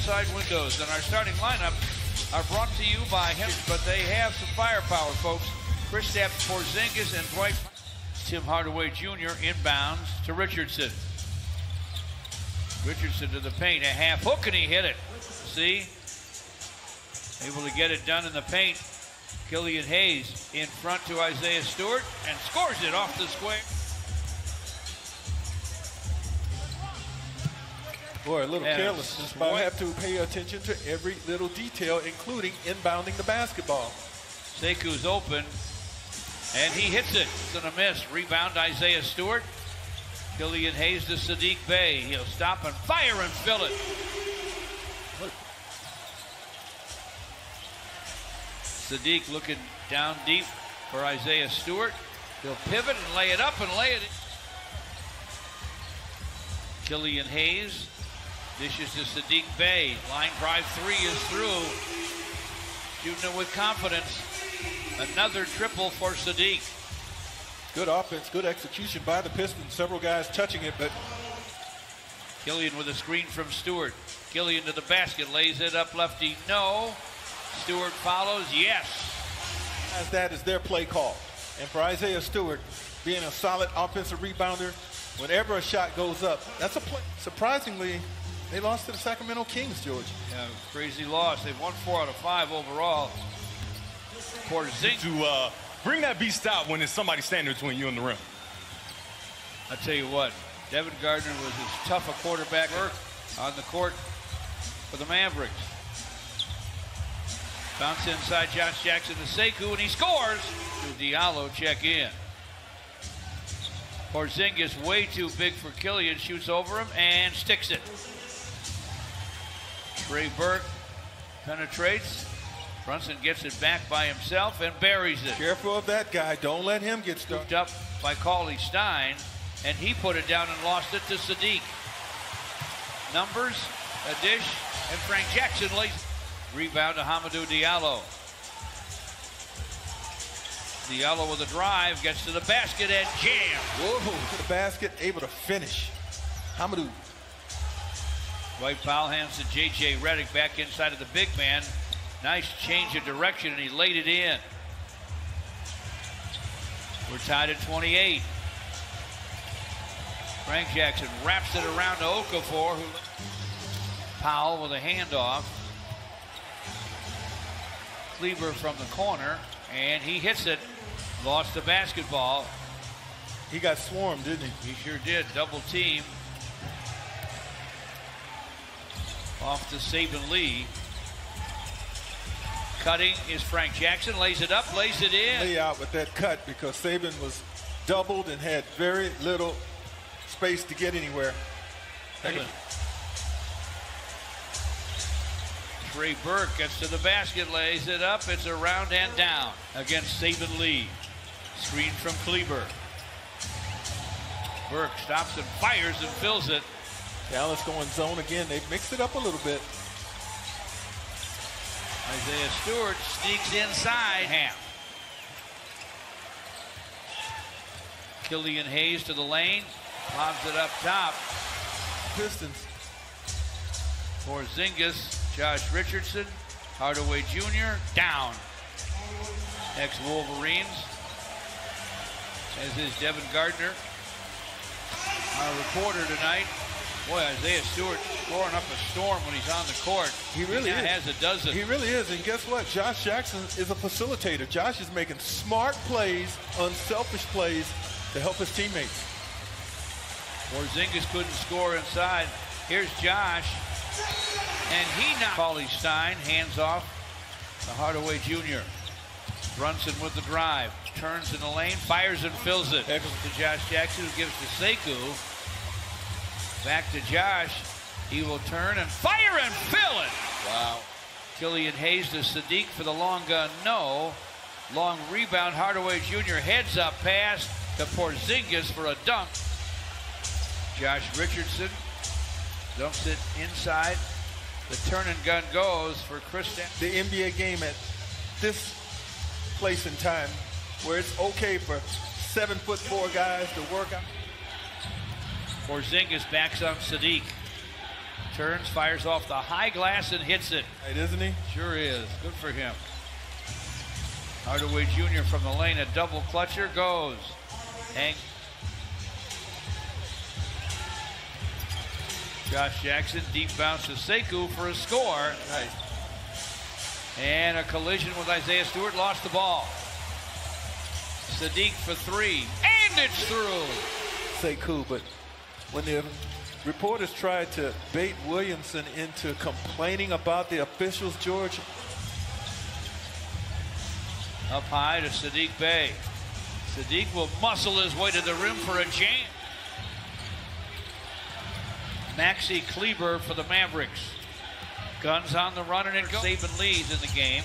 outside windows. And our starting lineup are brought to you by him, but they have some firepower, folks. Kristaps Porzingis and Dwight. Tim Hardaway Jr. inbounds to Richardson. Richardson to the paint, a half hook, and he hit it. See? Able to get it done in the paint. Killian Hayes in front to Isaiah Stewart and scores it off the square. Boy, a little carelessness, but I have to pay attention to every little detail, including inbounding the basketball. Seku's open, and he hits it. It's gonna miss. Rebound Isaiah Stewart. Killian Hayes to Saddiq Bey. He'll stop and fire and fill it. Saddiq looking down deep for Isaiah Stewart. He'll pivot and lay it up and lay it in. Killian Hayes dishes to Saddiq Bey. Line drive three is through. Shooting it with confidence. Another triple for Saddiq. Good offense, good execution by the Pistons. Several guys touching it, but Killian with a screen from Stewart. Killian to the basket, lays it up lefty. No. Stewart follows, yes. As that is their play call. And for Isaiah Stewart, being a solid offensive rebounder, whenever a shot goes up, that's a play. Surprisingly, they lost to the Sacramento Kings, George. Yeah, crazy loss. They've won 4 out of 5 overall. Porzingis to bring that beast out when there's somebody standing between you and the rim. I tell you what, Devin Gardner was as tough a quarterback on the court for the Mavericks. Bounce inside Josh Jackson to Sekou, and he scores. To Diallo check in. Porzingis way too big for Killian, shoots over him and sticks it. Trey Burke penetrates. Brunson gets it back by himself and buries it. Careful of that guy. Don't let him get stuck. Up by Cauley-Stein, and he put it down and lost it to Saddiq. Numbers, a dish, and Frank Jackson lays. Rebound to Hamidou Diallo. Diallo with a drive, gets to the basket and jam. Whoa, to the basket, able to finish. Hamidou. Dwight Powell hands to J.J. Redick back inside of the big man. Nice change of direction, and he laid it in. We're tied at 28. Frank Jackson wraps it around to Okafor. Powell with a handoff. Kleber from the corner, and he hits it. Lost the basketball. He got swarmed, didn't he? He sure did. Double team. Off to Saban Lee. Cutting is Frank Jackson. Lays it up, lays it in. Lay out with that cut because Saban was doubled and had very little space to get anywhere. Trey Burke gets to the basket, lays it up. It's around and down against Saban Lee. Screen from Kleber. Burke stops and fires and fills it. Dallas going zone again. They've mixed it up a little bit. Isaiah Stewart sneaks inside half. Killian Hayes to the lane. Lobs it up top. Pistons. Porzingis, Josh Richardson, Hardaway Jr. down. Ex-Wolverines. As is Devin Gardner, our reporter tonight. Boy, Isaiah Stewart scoring up a storm when he's on the court. He really is. Has a dozen. He really is. And guess what? Josh Jackson is a facilitator. Josh is making smart plays, unselfish plays to help his teammates. Porzingis couldn't score inside. Here's Josh. And he knocks Cauley-Stein, hands off to Hardaway Jr. Brunson with the drive. Turns in the lane, fires and fills it. To Josh Jackson, who gives to Sekou. Back to Josh. He will turn and fire and fill it. Wow. Killian Hayes to Saddiq for the long gun. No. Long rebound. Hardaway Jr. heads up pass to Porzingis for a dunk. Josh Richardson dumps it inside. The turn and gun goes for Kristaps. The NBA game at this place in time where it's okay for 7'4" guys to work out. Porzingis backs on Saddiq. Turns, fires off the high glass and hits it. Right, isn't he? Sure is. Good for him. Hardaway Jr. from the lane, a double clutcher goes. Josh Jackson, deep bounce to Sekou for a score. Nice. And a collision with Isaiah Stewart, lost the ball. Sadiq for three, and it's through. Sekou, but when the reporters tried to bait Williamson into complaining about the officials, George. Up high to Sadiq Bey. Sadiq will muscle his way to the rim for a jam. Maxi Kleber for the Mavericks. Guns on the run and it goes. Saban leads in the game.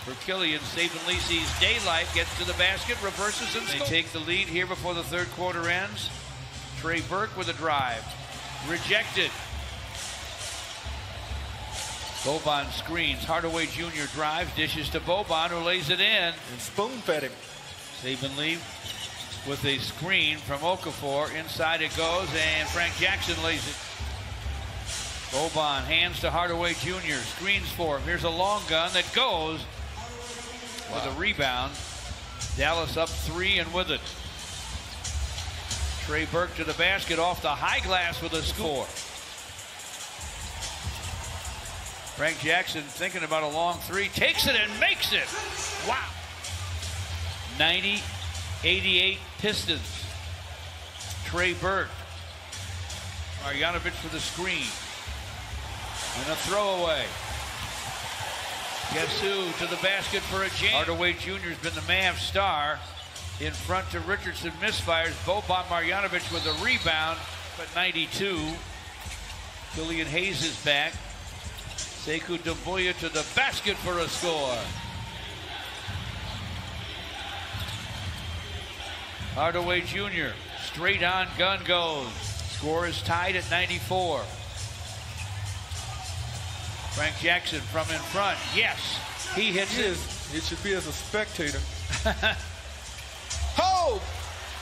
For Killian, Saban Lee sees daylight, gets to the basket, reverses and scores. They take the lead here before the third quarter ends. Trey Burke with a drive. Rejected. Boban screens. Hardaway Jr. drives, dishes to Boban, who lays it in. And spoon-fed him. Saban Lee with a screen from Okafor. Inside it goes, and Frank Jackson lays it. Boban hands to Hardaway Jr. Screens for him. Here's a long gun that goes with a rebound. Dallas up three and with it. Trey Burke to the basket off the high glass with a score. Frank Jackson thinking about a long three. Takes it and makes it. Wow. 90-88 Pistons. Trey Burke. Marjanovic for the screen. And a throwaway. Guess who to the basket for a jam. Hardaway Jr. has been the Mavs star. In front to Richardson, misfires. Boban Marjanovic with a rebound, but 92. Killian Hayes is back. Sekou Doumbouya to the basket for a score. Hardaway Jr. straight on gun goes. Score is tied at 94. Frank Jackson from in front. Yes, he hits it. It should be as a spectator. Oh!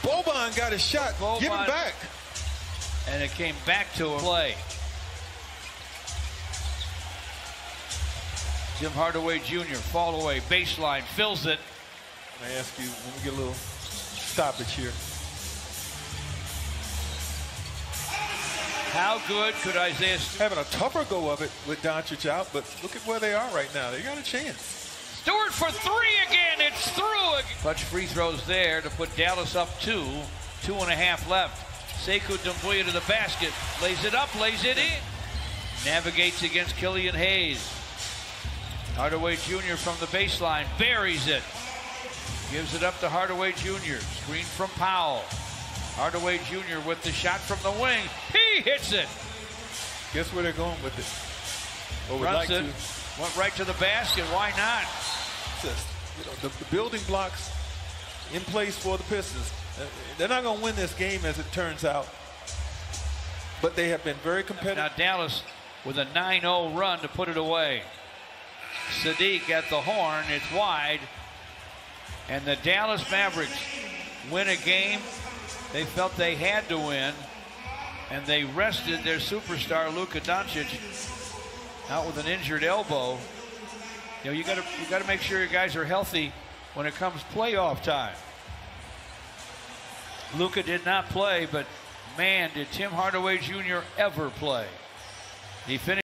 Boban got a shot. Boban, give him back. And it came back to a play. Tim Hardaway Jr. fall away, baseline, fills it. Can I ask you, let me get a little stoppage here. How good could Isaiah having a tougher go of it with Doncic out, but look at where they are right now. They got a chance. Stewart for three again. It's through again. Clutch free throws there to put Dallas up 2. 2.5 left. Sekou Doumbouya to the basket. Lays it up, lays it in. Navigates against Killian Hayes. Hardaway Jr. from the baseline. Buries it. Gives it up to Hardaway Jr. Screen from Powell. Hardaway Jr. with the shot from the wing. He hits it. Guess where they're going with it? Or would like it. to. Went right to the basket. Why not? Just, you know, the building blocks in place for the Pistons. They're not going to win this game as it turns out. But they have been very competitive. Now Dallas with a 9-0 run to put it away. Sadiq at the horn. It's wide. And the Dallas Mavericks win a game they felt they had to win, and they rested their superstar Luka Doncic out with an injured elbow. You know, you got to make sure your guys are healthy when it comes playoff time. Luka did not play, but man, did Tim Hardaway Jr. ever play. He finished